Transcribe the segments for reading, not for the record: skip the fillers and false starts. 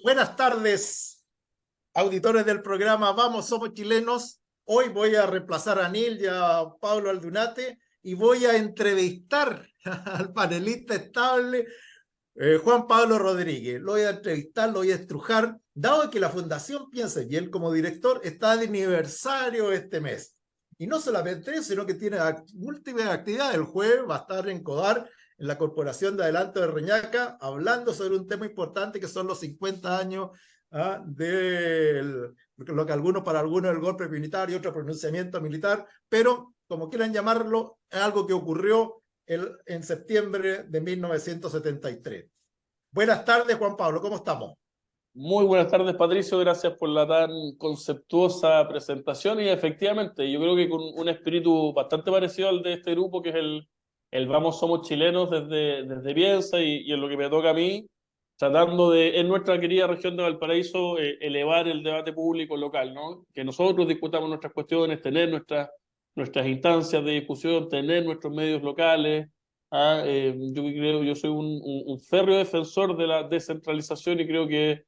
Buenas tardes, auditores del programa Vamos, Somos Chilenos. Hoy voy a reemplazar a Neil y a Pablo Aldunate y voy a entrevistar al panelista estable, Juan Pablo Rodríguez. Lo voy a entrevistar, lo voy a estrujar, dado que la Fundación Piensa, y él como director, está de aniversario este mes. Y no solamente eso, sino que tiene múltiples actividades. El jueves va a estar en CODAR, en la Corporación de Adelanto de Reñaca, hablando sobre un tema importante que son los 50 años de lo que para algunos es el golpe militar y otro pronunciamiento militar, pero como quieran llamarlo, es algo que ocurrió en septiembre de 1973. Buenas tardes, Juan Pablo, ¿cómo estamos? Muy buenas tardes, Patricio, gracias por la tan conceptuosa presentación y efectivamente, yo creo que con un espíritu bastante parecido al de este grupo, que es el Vamos Somos Chilenos desde Piensa y en lo que me toca a mí, tratando de, en nuestra querida región de Valparaíso, elevar el debate público local, ¿no? Que nosotros discutamos nuestras cuestiones, tener nuestras instancias de discusión, tener nuestros medios locales. Yo soy un férreo defensor de la descentralización y creo que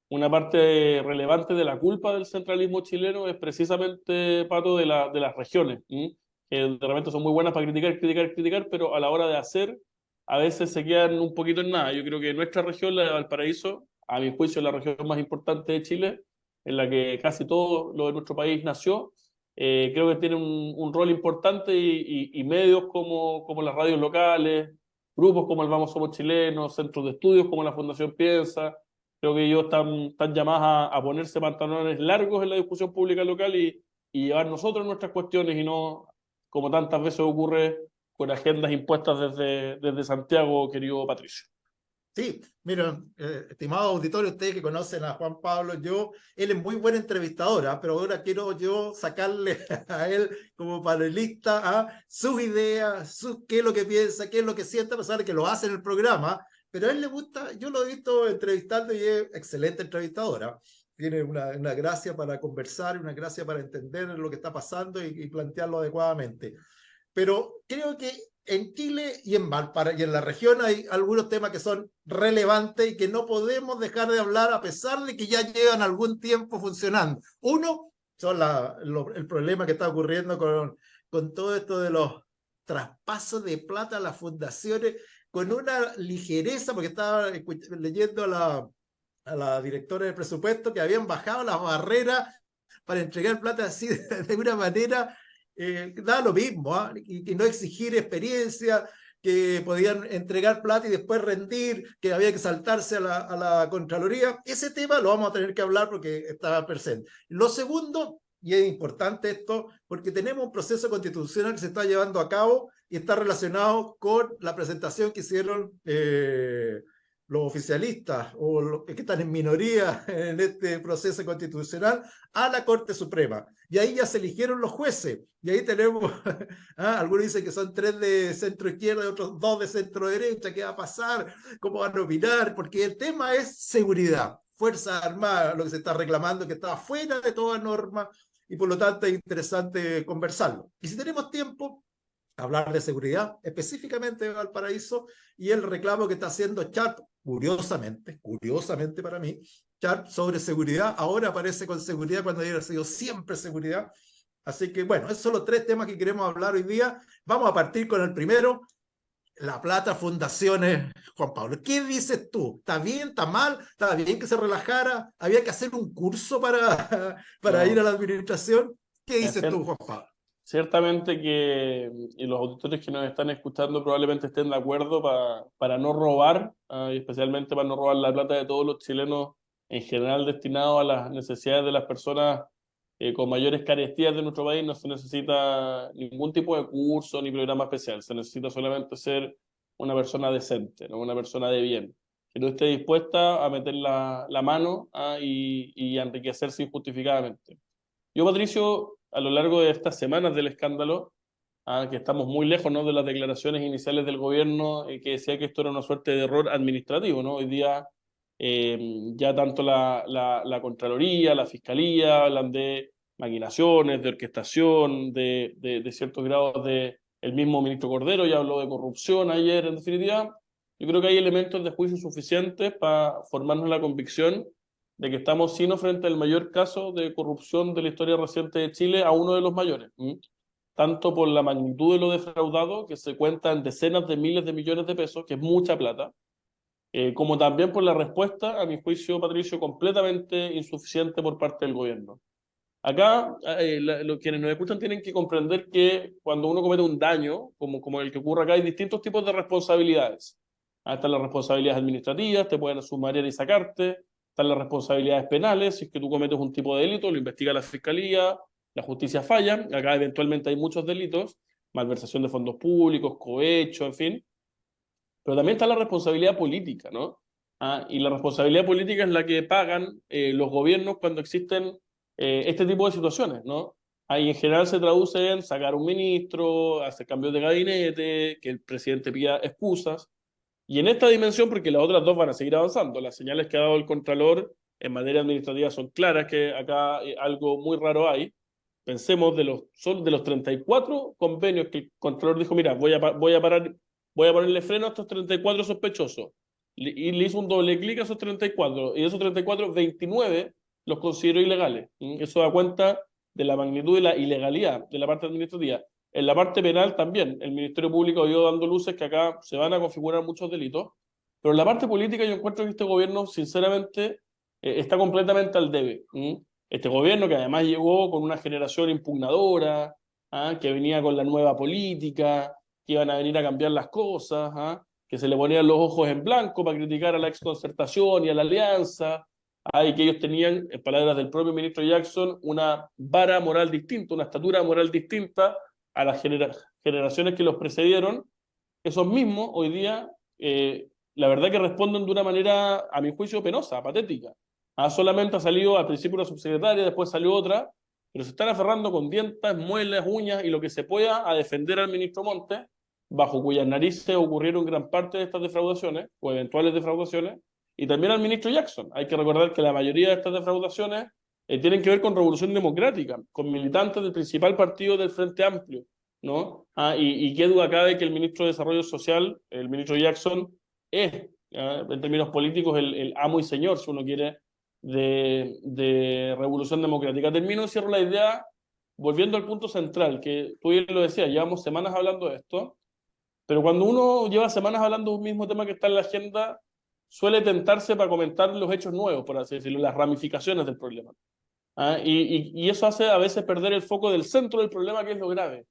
una parte relevante de la culpa del centralismo chileno es precisamente, Pato, de las regiones, que de repente son muy buenas para criticar, pero a la hora de hacer, a veces se quedan un poquito en nada. Yo creo que nuestra región, la de Valparaíso, a mi juicio, es la región más importante de Chile, en la que casi todo lo de nuestro país nació. Creo que tiene un rol importante y medios como las radios locales, grupos como el Vamos Somos Chilenos, centros de estudios como la Fundación Piensa. Creo que ellos están llamados a ponerse pantalones largos en la discusión pública local y llevar nosotros nuestras cuestiones y no, como tantas veces ocurre, con agendas impuestas desde Santiago, querido Patricio. Sí, miren, estimado auditorio, ustedes que conocen a Juan Pablo, él es muy buen entrevistador, pero ahora quiero yo sacarle a él como panelista a sus ideas, qué es lo que piensa, qué es lo que siente, a pesar de que lo hace en el programa, pero a él le gusta, yo lo he visto entrevistando y es excelente entrevistadora. Tiene una gracia para conversar, una gracia para entender lo que está pasando y plantearlo adecuadamente. Pero creo que en Chile y en Valparaíso y en la región hay algunos temas que son relevantes y que no podemos dejar de hablar a pesar de que ya llevan algún tiempo funcionando. Uno son el problema que está ocurriendo con todo esto de los traspasos de plata a las fundaciones con una ligereza, porque estaba leyendo a la directora de presupuesto que habían bajado las barreras para entregar plata así de una manera da lo mismo, y no exigir experiencia, que podían entregar plata y después rendir, que había que saltarse a la Contraloría. Ese tema lo vamos a tener que hablar porque está presente. Lo segundo, y es importante esto, porque tenemos un proceso constitucional que se está llevando a cabo y está relacionado con la presentación que hicieron los oficialistas o los que están en minoría en este proceso constitucional a la Corte Suprema. Y ahí ya se eligieron los jueces. Y ahí tenemos, algunos dicen que son 3 de centro izquierda y otros 2 de centro derecha. ¿Qué va a pasar? ¿Cómo van a opinar? Porque el tema es seguridad. Fuerzas Armadas, lo que se está reclamando, que está fuera de toda norma y por lo tanto es interesante conversarlo. Y si tenemos tiempo, hablar de seguridad, específicamente de Valparaíso, y el reclamo que está haciendo Sharp, curiosamente para mí, Sharp sobre seguridad, ahora aparece con seguridad cuando hubiera sido siempre seguridad. Así que bueno, esos son los 3 temas que queremos hablar hoy día. Vamos a partir con el primero, La Plata Fundaciones. Juan Pablo, ¿qué dices tú? ¿Está bien? ¿Está mal? ¿Está bien que se relajara? ¿Había que hacer un curso para ir a No, la administración? ¿Qué dices tú, cier- Juan Pablo? ciertamente que y los auditores que nos están escuchando probablemente estén de acuerdo para no robar, y especialmente para no robar la plata de todos los chilenos en general destinado a las necesidades de las personas con mayores carestías de nuestro país. No se necesita ningún tipo de curso ni programa especial, se necesita solamente ser una persona decente, ¿no? Una persona de bien, que no esté dispuesta a meter la mano y a enriquecerse injustificadamente. Yo, Patricio, a lo largo de estas semanas del escándalo, que estamos muy lejos, ¿no?, de las declaraciones iniciales del gobierno, que decía que esto era una suerte de error administrativo, ¿no? Hoy día ya tanto la Contraloría, la Fiscalía hablan de maquinaciones, de orquestación, de ciertos grados de... El mismo ministro Cordero ya habló de corrupción ayer. En definitiva, yo creo que hay elementos de juicio suficientes para formarnos la convicción de que estamos sino frente al mayor caso de corrupción de la historia reciente de Chile a uno de los mayores. Tanto por la magnitud de lo defraudado, que se cuenta en decenas de miles de millones de pesos, que es mucha plata, como también por la respuesta, a mi juicio, Patricio, completamente insuficiente por parte del gobierno. Acá, los quienes nos escuchan tienen que comprender que cuando uno comete un daño, como el que ocurre acá, hay distintos tipos de responsabilidades. Están las responsabilidades administrativas, te pueden sumariar y sacarte. Están las responsabilidades penales, si es que tú cometes un tipo de delito, lo investiga la fiscalía, la justicia falla. Acá eventualmente hay muchos delitos, malversación de fondos públicos, cohecho, en fin. Pero también está la responsabilidad política, ¿no? Y la responsabilidad política es la que pagan los gobiernos cuando existen este tipo de situaciones, ¿no? Ahí en general se traduce en sacar un ministro, hacer cambios de gabinete, que el presidente pida excusas. Y en esta dimensión, porque las otras dos van a seguir avanzando, las señales que ha dado el Contralor en materia administrativa son claras, que acá algo muy raro hay. Pensemos de los 34 convenios que el Contralor dijo, mira, voy a ponerle freno a estos 34 sospechosos. Y le hizo un doble clic a esos 34, y de esos 34, 29 los consideró ilegales. Eso da cuenta de la magnitud de la ilegalidad de la parte administrativa. En la parte penal también, el Ministerio Público ha ido dando luces que acá se van a configurar muchos delitos, pero en la parte política yo encuentro que este gobierno, sinceramente, está completamente al debe. Este gobierno que además llegó con una generación impugnadora, que venía con la nueva política, que iban a venir a cambiar las cosas, que se le ponían los ojos en blanco para criticar a la exconcertación y a la alianza, y que ellos tenían, en palabras del propio ministro Jackson, una vara moral distinta, una estatura moral distinta a las generaciones que los precedieron. Esos mismos hoy día, la verdad que responden de una manera, a mi juicio, penosa, patética. Solamente ha salido al principio una subsecretaria, después salió otra, pero se están aferrando con dientes, muelas, uñas y lo que se pueda a defender al ministro Montes, bajo cuyas narices ocurrieron gran parte de estas defraudaciones, o eventuales defraudaciones, y también al ministro Jackson. Hay que recordar que la mayoría de estas defraudaciones tienen que ver con Revolución Democrática, con militantes del principal partido del Frente Amplio, ¿no? Y qué duda cabe que el ministro de Desarrollo Social, el ministro Jackson, es, en términos políticos, el amo y señor, si uno quiere, de Revolución Democrática. Termino y cierro la idea volviendo al punto central, que tú ya lo decías, llevamos semanas hablando de esto, pero cuando uno lleva semanas hablando de un mismo tema que está en la agenda, suele tentarse para comentar los hechos nuevos, por así decirlo, las ramificaciones del problema. Y eso hace a veces perder el foco del centro del problema, que es lo grave.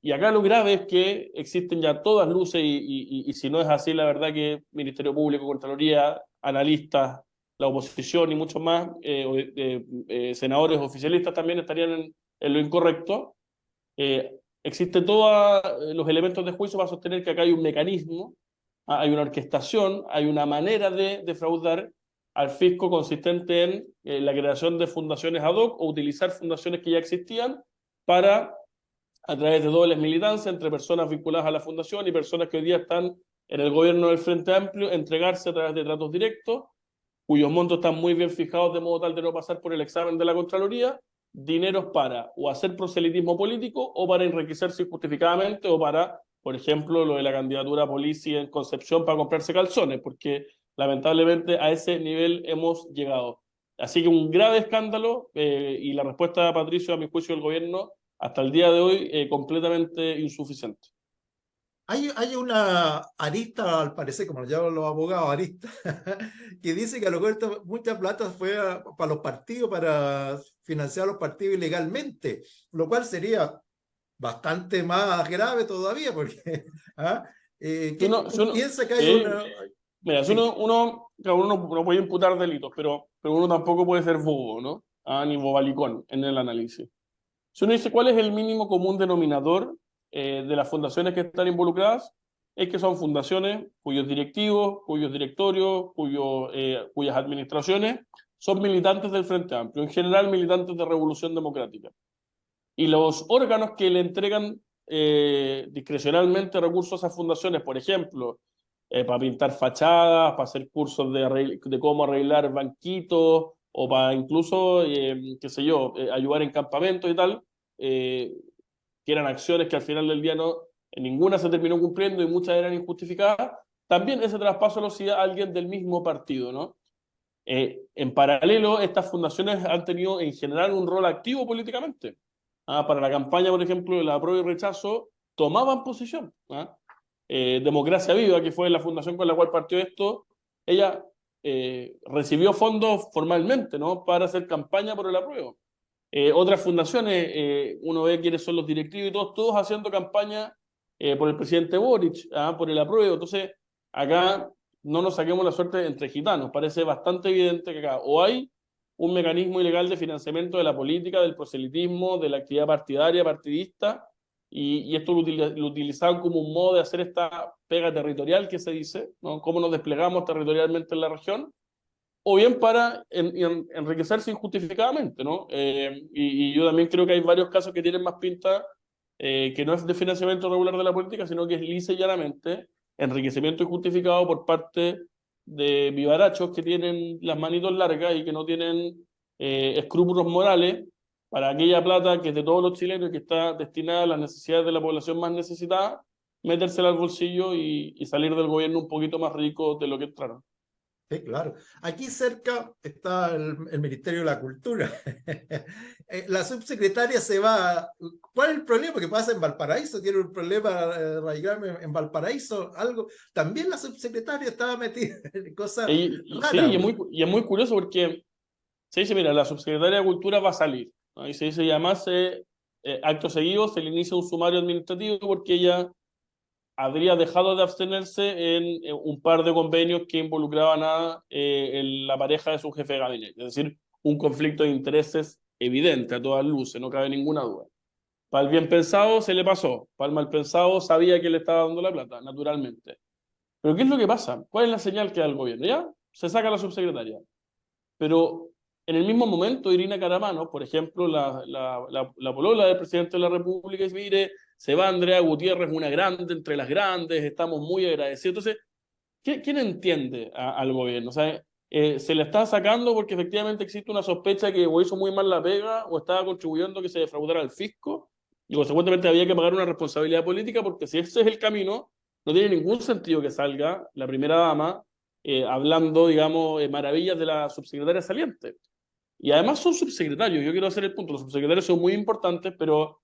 Y acá lo grave es que existen ya todas luces y si no es así, la verdad que Ministerio Público, Contraloría, analistas, la oposición y muchos más, senadores oficialistas también estarían en lo incorrecto. Existen todos los elementos de juicio para sostener que acá hay un mecanismo, hay una orquestación, hay una manera de defraudar al fisco consistente en la creación de fundaciones ad hoc o utilizar fundaciones que ya existían para, a través de dobles militancias entre personas vinculadas a la fundación y personas que hoy día están en el gobierno del Frente Amplio, entregarse a través de tratos directos, cuyos montos están muy bien fijados de modo tal de no pasar por el examen de la Contraloría, dineros para o hacer proselitismo político o para enriquecerse injustificadamente o para, por ejemplo, lo de la candidatura a Polici en Concepción para comprarse calzones, porque lamentablemente a ese nivel hemos llegado. Así que un grave escándalo y la respuesta de Patricio, a mi juicio, del gobierno, hasta el día de hoy, completamente insuficiente. Hay una arista, al parecer, como lo llaman los abogados, arista, que dice que a lo mejor mucha plata fue para los partidos, para financiar los partidos ilegalmente, lo cual sería bastante más grave todavía, porque Si uno, piensa que hay sí, una... mira, si Sí. uno puede imputar delitos, pero uno tampoco puede ser bobo, ¿no? Ni bobalicón en el análisis. Si uno dice cuál es el mínimo común denominador de las fundaciones que están involucradas, es que son fundaciones cuyos directivos, cuyos directorios, cuyas administraciones son militantes del Frente Amplio, en general militantes de Revolución Democrática. Y los órganos que le entregan discrecionalmente recursos a esas fundaciones, por ejemplo, para pintar fachadas, para hacer cursos de cómo arreglar banquitos, o para incluso, qué sé yo, ayudar en campamentos y tal, eh, que eran acciones que al final del día no, ninguna se terminó cumpliendo y muchas eran injustificadas, también ese traspaso lo hacía alguien del mismo partido, ¿no? En paralelo, estas fundaciones han tenido en general un rol activo políticamente. Para la campaña, por ejemplo, de la apruebo y rechazo, tomaban posición. Democracia Viva, que fue la fundación con la cual partió esto, ella recibió fondos formalmente, ¿no?, para hacer campaña por el apruebo. Otras fundaciones, uno ve quiénes son los directivos y todos haciendo campaña por el presidente Boric, por el apruebo. Entonces, acá no nos saquemos la suerte entre gitanos. Parece bastante evidente que acá o hay un mecanismo ilegal de financiamiento de la política, del proselitismo, de la actividad partidaria, partidista, y esto lo utilizaban como un modo de hacer esta pega territorial que se dice, ¿no? Cómo nos desplegamos territorialmente en la región, o bien para enriquecerse injustificadamente, ¿no? Y yo también creo que hay varios casos que tienen más pinta que no es de financiamiento regular de la política, sino que es lisa y llanamente enriquecimiento injustificado por parte de vivarachos que tienen las manitos largas y que no tienen escrúpulos morales para aquella plata que es de todos los chilenos y que está destinada a las necesidades de la población más necesitada, metérsela al bolsillo y salir del gobierno un poquito más rico de lo que entraron. Sí, claro. Aquí cerca está el Ministerio de la Cultura. La subsecretaria se va. ¿Cuál es el problema? ¿Qué pasa en Valparaíso? ¿Tiene un problema radical en Valparaíso? Algo. También la subsecretaria estaba metida en cosas Sí, raras. y es muy curioso porque se dice, mira, la subsecretaria de Cultura va a salir, ¿no? Y se dice, y además, acto seguido, se le inicia un sumario administrativo porque ella habría dejado de abstenerse en un par de convenios que involucraban a la pareja de su jefe de gabinete. Es decir, un conflicto de intereses evidente a todas luces, no cabe ninguna duda. Para el bien pensado se le pasó, para el mal pensado sabía que le estaba dando la plata, naturalmente. Pero ¿qué es lo que pasa? ¿Cuál es la señal que da el gobierno? Ya, se saca la subsecretaria. Pero en el mismo momento, Irina Caramanos, por ejemplo, la polola del presidente de la República, dice, mire, se va Andrea Gutiérrez, una grande entre las grandes, estamos muy agradecidos. Entonces, ¿quién entiende al gobierno? O sea, se le está sacando porque efectivamente existe una sospecha que o hizo muy mal la pega o estaba contribuyendo a que se defraudara el fisco y consecuentemente había que pagar una responsabilidad política porque si ese es el camino, no tiene ningún sentido que salga la primera dama hablando, digamos, maravillas de la subsecretaria saliente. Y además son subsecretarios, yo quiero hacer el punto, los subsecretarios son muy importantes, pero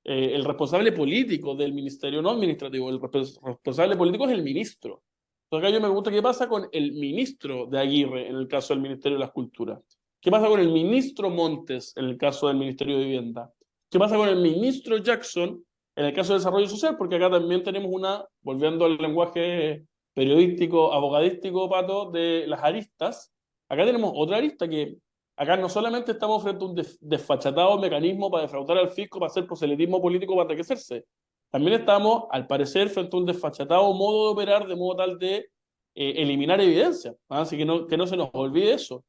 el responsable político del ministerio, no administrativo, el responsable político es el ministro. Entonces acá yo me pregunto qué pasa con el ministro de Aguirre en el caso del Ministerio de las Culturas. ¿Qué pasa con el ministro Montes en el caso del Ministerio de Vivienda? ¿Qué pasa con el ministro Jackson en el caso de Desarrollo Social? Porque acá también tenemos una, volviendo al lenguaje periodístico, abogadístico, Pato, de las aristas. Acá tenemos otra arista que acá no solamente estamos frente a un desfachatado mecanismo para defraudar al fisco, para hacer proselitismo político, para enriquecerse. También estamos, al parecer, frente a un desfachatado modo de operar, de modo tal de eliminar evidencia. Así que no se nos olvide eso.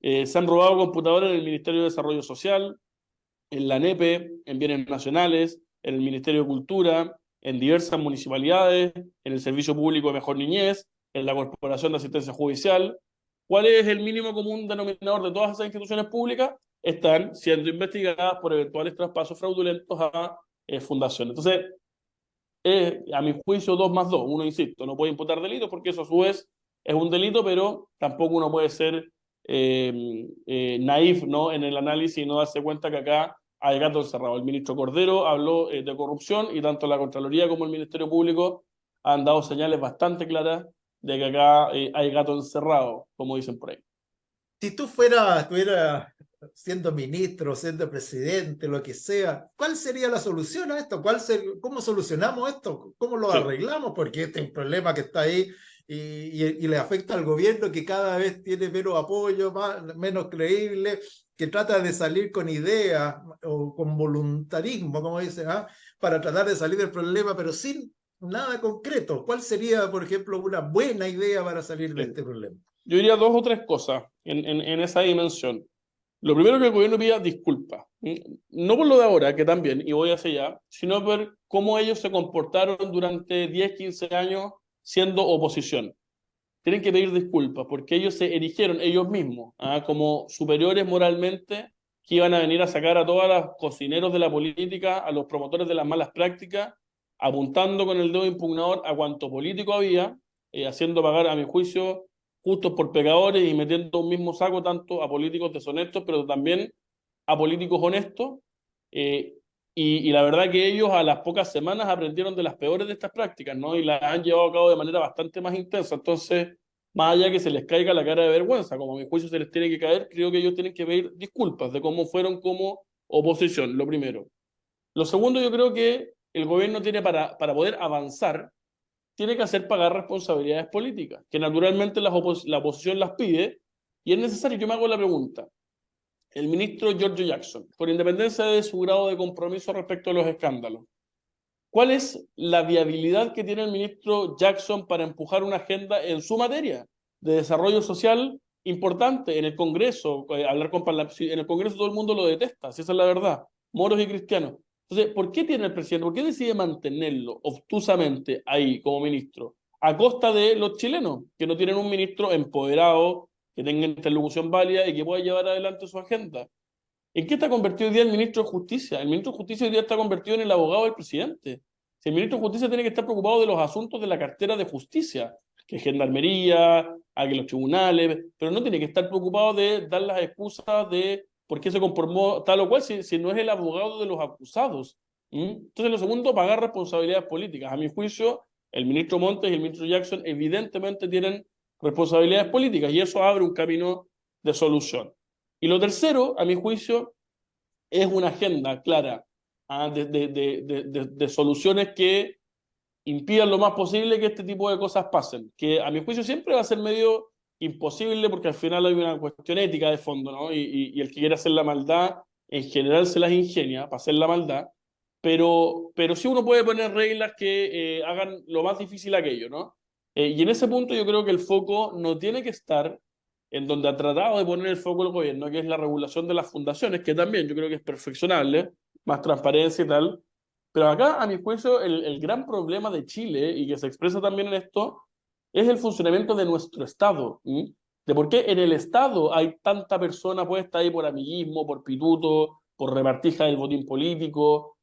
Se han robado computadores en el Ministerio de Desarrollo Social, en la NEPE, en Bienes Nacionales, en el Ministerio de Cultura, en diversas municipalidades, en el Servicio Público de Mejor Niñez, en la Corporación de Asistencia Judicial. ¿Cuál es el mínimo común denominador de todas esas instituciones públicas? Están siendo investigadas por eventuales traspasos fraudulentos a fundaciones. Entonces, a mi juicio, 2 más 2. Uno, insisto, no puede imputar delitos porque eso a su vez es un delito, pero tampoco uno puede ser naif, ¿no?, en el análisis y no darse cuenta que acá hay gato encerrado. El ministro Cordero habló de corrupción y tanto la Contraloría como el Ministerio Público han dado señales bastante claras de que acá hay gato encerrado, como dicen por ahí. Si tú estuvieras siendo ministro, siendo presidente, lo que sea, ¿cuál sería la solución a esto? ¿Cómo solucionamos esto? ¿Cómo lo arreglamos? Porque este es un problema que está ahí y le afecta al gobierno que cada vez tiene menos apoyo, menos creíble, que trata de salir con ideas o con voluntarismo, como dicen, para tratar de salir del problema, pero sin nada concreto. ¿Cuál sería, por ejemplo, una buena idea para salir de este problema? Yo diría 2 o 3 cosas en esa dimensión. Lo primero, que el gobierno pida disculpas. No por lo de ahora, que también, y voy hacia allá, sino por cómo ellos se comportaron durante 10, 15 años siendo oposición. Tienen que pedir disculpas porque ellos se erigieron ellos mismos como superiores moralmente, que iban a venir a sacar a todos los cocineros de la política, a los promotores de las malas prácticas, apuntando con el dedo impugnador a cuanto político había, haciendo pagar, a mi juicio, justos por pecadores y metiendo un mismo saco tanto a políticos deshonestos, pero también a políticos honestos. eh, y la verdad que ellos a las pocas semanas aprendieron de las peores de estas prácticas, ¿no? Y las han llevado a cabo de manera bastante más intensa. Entonces, más allá que se les caiga la cara de vergüenza, como a mi juicio se les tiene que caer, creo que ellos tienen que pedir disculpas de cómo fueron como oposición, lo primero. Lo segundo, yo creo que el gobierno tiene para poder avanzar, tiene que hacer pagar responsabilidades políticas, que naturalmente la oposición las pide, y es necesario. Yo me hago la pregunta, el ministro Giorgio Jackson, por independencia de su grado de compromiso respecto a los escándalos, ¿cuál es la viabilidad que tiene el ministro Jackson para empujar una agenda en su materia de desarrollo social importante en el Congreso? En el Congreso todo el mundo lo detesta, si esa es la verdad, moros y cristianos. Entonces, ¿por qué tiene el presidente, por qué decide mantenerlo obtusamente ahí como ministro? A costa de los chilenos, que no tienen un ministro empoderado, que tenga interlocución válida y que pueda llevar adelante su agenda. ¿En qué está convertido hoy día el ministro de Justicia? El ministro de Justicia hoy día está convertido en el abogado del presidente. Si el ministro de Justicia tiene que estar preocupado de los asuntos de la cartera de justicia, que es gendarmería, a que los tribunales, pero no tiene que estar preocupado de dar las excusas de por qué se conformó tal o cual, si no es el abogado de los acusados. Entonces, lo segundo, pagar responsabilidades políticas. A mi juicio, el ministro Montes y el ministro Jackson evidentemente tienen responsabilidades políticas y eso abre un camino de solución. Y lo tercero, a mi juicio, es una agenda clara de soluciones que impidan lo más posible que este tipo de cosas pasen, que a mi juicio siempre va a ser medio imposible porque al final hay una cuestión ética de fondo, ¿no? Y el que quiere hacer la maldad, en general se las ingenia para hacer la maldad, pero sí uno puede poner reglas que hagan lo más difícil aquello, ¿no? Y en ese punto yo creo que el foco no tiene que estar en donde ha tratado de poner el foco el gobierno, que es la regulación de las fundaciones, que también yo creo que es perfeccionable, más transparencia y tal. Pero acá, a mi juicio, el gran problema de Chile, y que se expresa también en esto, es el funcionamiento de nuestro Estado. De por qué en el Estado hay tanta persona puesta ahí por amiguismo, por pituto, por repartija del botín político,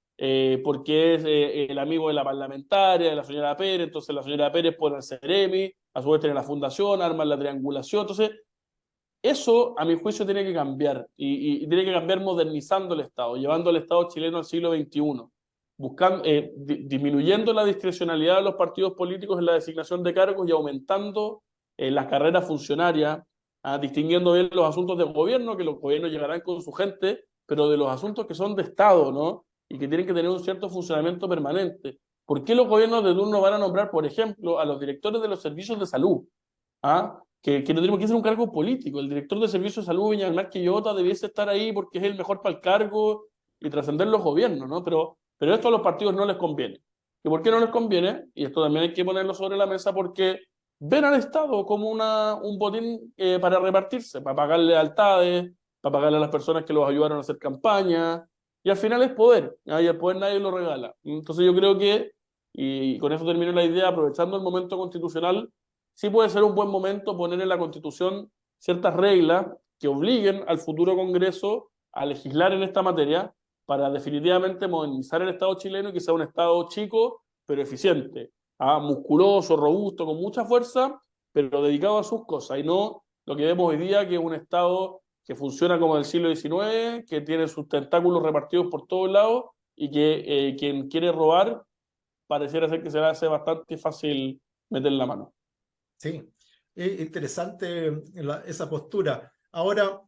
porque es el amigo de la parlamentaria, de la señora Pérez, entonces la señora Pérez pone al Ceremi, a su vez tiene la fundación, arman la triangulación. Entonces, eso, a mi juicio, tiene que cambiar y tiene que cambiar modernizando el Estado, llevando al Estado chileno al siglo XXI, buscando, disminuyendo la discrecionalidad de los partidos políticos en la designación de cargos y aumentando las carreras funcionarias, distinguiendo bien los asuntos del gobierno, que los gobiernos llegarán con su gente, pero de los asuntos que son de Estado, ¿no? Y que tienen que tener un cierto funcionamiento permanente. ¿Por qué los gobiernos de turno van a nombrar, por ejemplo, a los directores de los servicios de salud? Que no tenemos que hacer un cargo político. El director de Servicios de Salud, Viña del Mar Quillota, debiese estar ahí porque es el mejor para el cargo y trascender los gobiernos, ¿no? Pero esto a los partidos no les conviene. ¿Y por qué no les conviene? Y esto también hay que ponerlo sobre la mesa porque ven al Estado como un botín para repartirse, para pagar lealtades, para pagarle a las personas que los ayudaron a hacer campaña, y al final es poder, y el poder nadie lo regala. Entonces yo creo que, y con eso termino la idea, aprovechando el momento constitucional, sí puede ser un buen momento poner en la Constitución ciertas reglas que obliguen al futuro Congreso a legislar en esta materia para definitivamente modernizar el Estado chileno y que sea un Estado chico, pero eficiente, musculoso, robusto, con mucha fuerza, pero dedicado a sus cosas, y no lo que vemos hoy día, que es un Estado que funciona como del siglo XIX, que tiene sus tentáculos repartidos por todos lados y que quien quiere robar pareciera ser que se le hace bastante fácil meter la mano. Sí, es interesante esa postura. Ahora,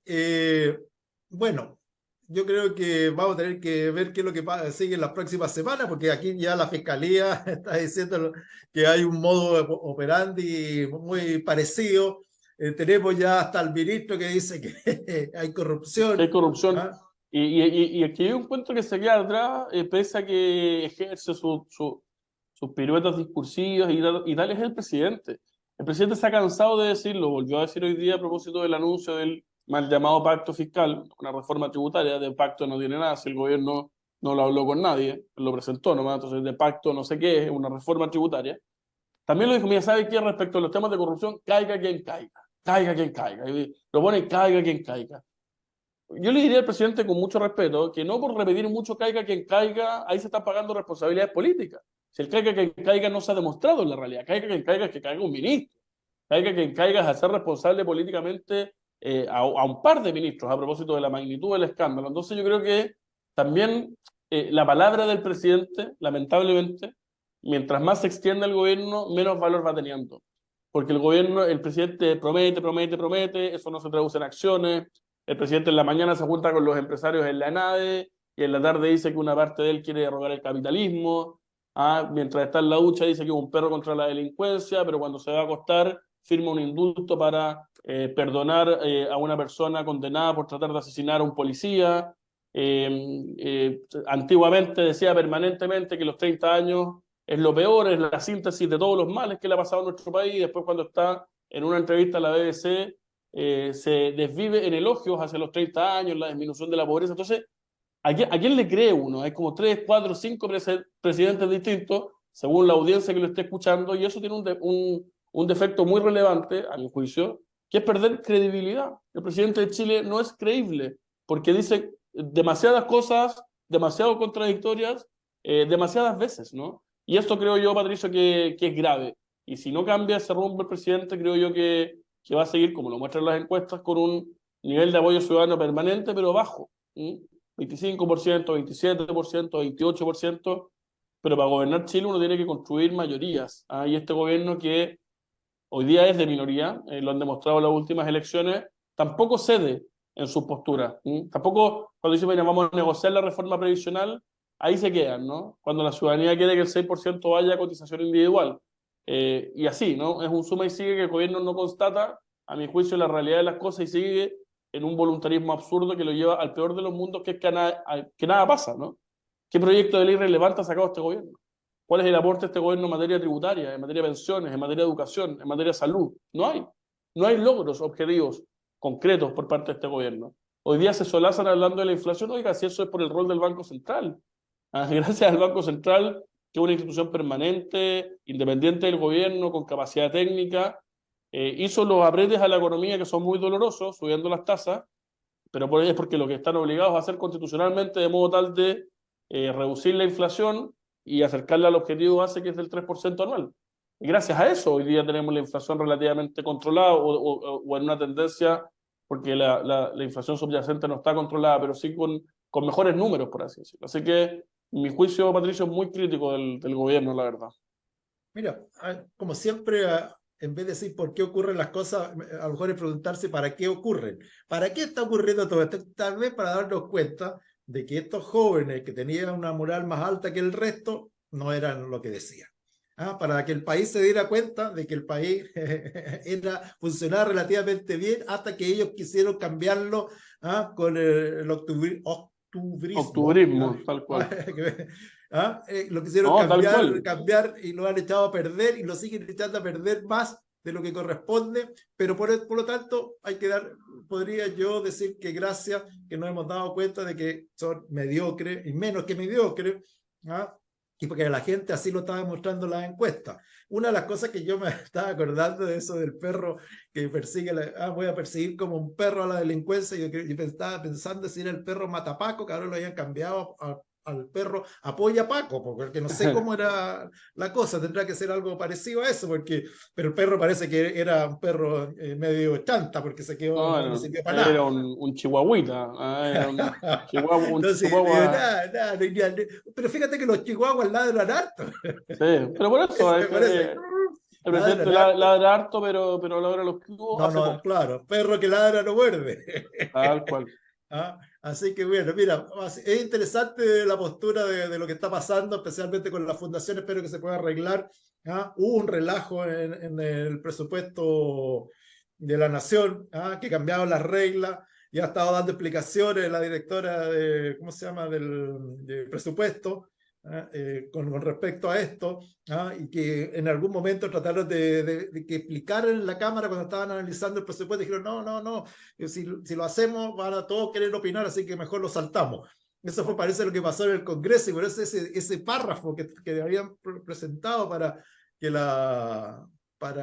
bueno, yo creo que vamos a tener que ver qué es lo que sigue en las próximas semanas, porque aquí ya la Fiscalía está diciendo que hay un modo operandi muy parecido. Tenemos ya hasta el ministro que dice que hay corrupción. Hay corrupción. ¿Ah? Y el que yo encuentro que se queda atrás, pese a que ejerce sus piruetas discursivas y tal, es el presidente. El presidente se ha cansado de decirlo, volvió a decir hoy día a propósito del anuncio del mal llamado pacto fiscal, una reforma tributaria. De pacto no tiene nada, si el gobierno no lo habló con nadie, lo presentó nomás, entonces de pacto no sé qué es, una reforma tributaria. También lo dijo, mira, ¿sabe qué? Respecto a los temas de corrupción, caiga quien caiga, caiga quien caiga. Y lo pone caiga quien caiga. Yo le diría al presidente con mucho respeto que no por repetir mucho caiga quien caiga, ahí se están pagando responsabilidades políticas. Si el caiga quien caiga no se ha demostrado en la realidad, caiga quien caiga es que caiga un ministro. caiga quien caiga, a ser responsable políticamente a un par de ministros a propósito de la magnitud del escándalo. Entonces yo creo que también la palabra del presidente, lamentablemente, mientras más se extiende el gobierno, menos valor va teniendo. Porque el gobierno, el presidente promete, eso no se traduce en acciones. El presidente en la mañana se junta con los empresarios en la ENADE y en la tarde dice que una parte de él quiere derrogar el capitalismo. Mientras está en la ducha dice que es un perro contra la delincuencia, pero cuando se va a acostar firma un indulto para perdonar a una persona condenada por tratar de asesinar a un policía. Antiguamente decía permanentemente que los 30 años es lo peor, es la síntesis de todos los males que le ha pasado a nuestro país, y después cuando está en una entrevista a la BBC se desvive en elogios hacia los 30 años, la disminución de la pobreza. Entonces, ¿a quién le cree uno? Hay como 3, 4, 5 presidentes distintos, según la audiencia que lo esté escuchando, y eso tiene un defecto muy relevante, a mi juicio, que es perder credibilidad. El presidente de Chile no es creíble, porque dice demasiadas cosas, demasiado contradictorias, demasiadas veces, ¿no? Y esto creo yo, Patricio, que es grave. Y si no cambia ese rumbo el presidente, creo yo que va a seguir, como lo muestran las encuestas, con un nivel de apoyo ciudadano permanente, pero bajo. 25%, 27%, 28%, pero para gobernar Chile uno tiene que construir mayorías. Y este gobierno, que hoy día es de minoría, lo han demostrado las últimas elecciones, tampoco cede en su postura. Tampoco, cuando dicen, bueno, vamos a negociar la reforma previsional, ahí se quedan, ¿no? Cuando la ciudadanía quiere que el 6% vaya a cotización individual. Y así, ¿no? Es un suma y sigue que el gobierno no constata, a mi juicio, la realidad de las cosas, y sigue en un voluntarismo absurdo que lo lleva al peor de los mundos, que es que nada pasa, ¿no? ¿Qué proyecto de ley relevante ha sacado este gobierno? ¿Cuál es el aporte de este gobierno en materia tributaria, en materia de pensiones, en materia de educación, en materia de salud? No hay. No hay logros objetivos concretos por parte de este gobierno. Hoy día se solazan hablando de la inflación. Oiga, si eso es por el rol del Banco Central. Gracias al Banco Central, que es una institución permanente, independiente del gobierno, con capacidad técnica, hizo los apretes a la economía que son muy dolorosos, subiendo las tasas, pero es porque lo que están obligados a hacer constitucionalmente, de modo tal de reducir la inflación y acercarla al objetivo base, que es del 3% anual. Y gracias a eso hoy día tenemos la inflación relativamente controlada, o en una tendencia, porque la inflación subyacente no está controlada, pero sí con mejores números, por así decirlo. Así que mi juicio, Patricio, es muy crítico del gobierno, la verdad. Mira, como siempre, en vez de decir por qué ocurren las cosas, a lo mejor es preguntarse para qué ocurren. ¿Para qué está ocurriendo todo esto? Tal vez para darnos cuenta de que estos jóvenes que tenían una moral más alta que el resto no eran lo que decían. Para que el país se diera cuenta de que el país funcionaba relativamente bien, hasta que ellos quisieron cambiarlo con el octubrismo. Octubrismo, tal cual. Lo quisieron No, tal cual. cambiar, y lo han echado a perder y lo siguen echando a perder más de lo que corresponde, pero por lo tanto podría yo decir que gracias que nos hemos dado cuenta de que son mediocres y menos que mediocres, y porque la gente así lo está demostrando las encuestas. Una de las cosas que yo me estaba acordando de eso del perro que persigue, voy a perseguir como un perro a la delincuencia, y yo estaba pensando si era el perro Matapaco, que ahora lo habían cambiado al perro Apoya Paco, porque no sé cómo era la cosa, tendrá que ser algo parecido a eso, pero el perro parece que era un perro medio chanta, porque se quedó, no sirvió para nada. Era un chihuahuita, era un chihuahua. Entonces, nada, pero fíjate que los chihuahuas ladran harto. Sí, pero por eso el presidente ladra harto, pero ladra los cubanos. No, claro, perro que ladra no muerde. Tal cual. Así que bueno, mira, es interesante la postura de lo que está pasando, especialmente con la fundación. Espero que se pueda arreglar. Hubo un relajo en el presupuesto de la Nación, que cambiaron las reglas. Ya ha estado dando explicaciones la directora ¿cómo se llama?, del presupuesto, con respecto a esto, y que en algún momento trataron de que explicaran en la Cámara cuando estaban analizando el presupuesto. Dijeron, no, si lo hacemos van a todos querer opinar, así que mejor lo saltamos. Eso parece lo que pasó en el Congreso, y por eso ese párrafo que habían presentado para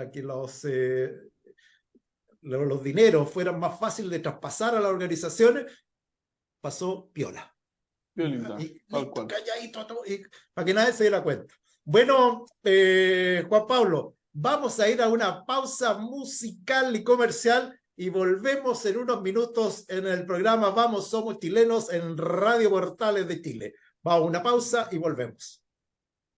que los dineros fueran más fáciles de traspasar a las organizaciones, pasó piola. Tal cual. Calladito, para que nadie se diera cuenta. Bueno, Juan Pablo, Vamos a ir a una pausa musical y comercial y volvemos en unos minutos en el programa Vamos Somos Chilenos en Radio Portales de Chile. Vamos a una pausa y volvemos.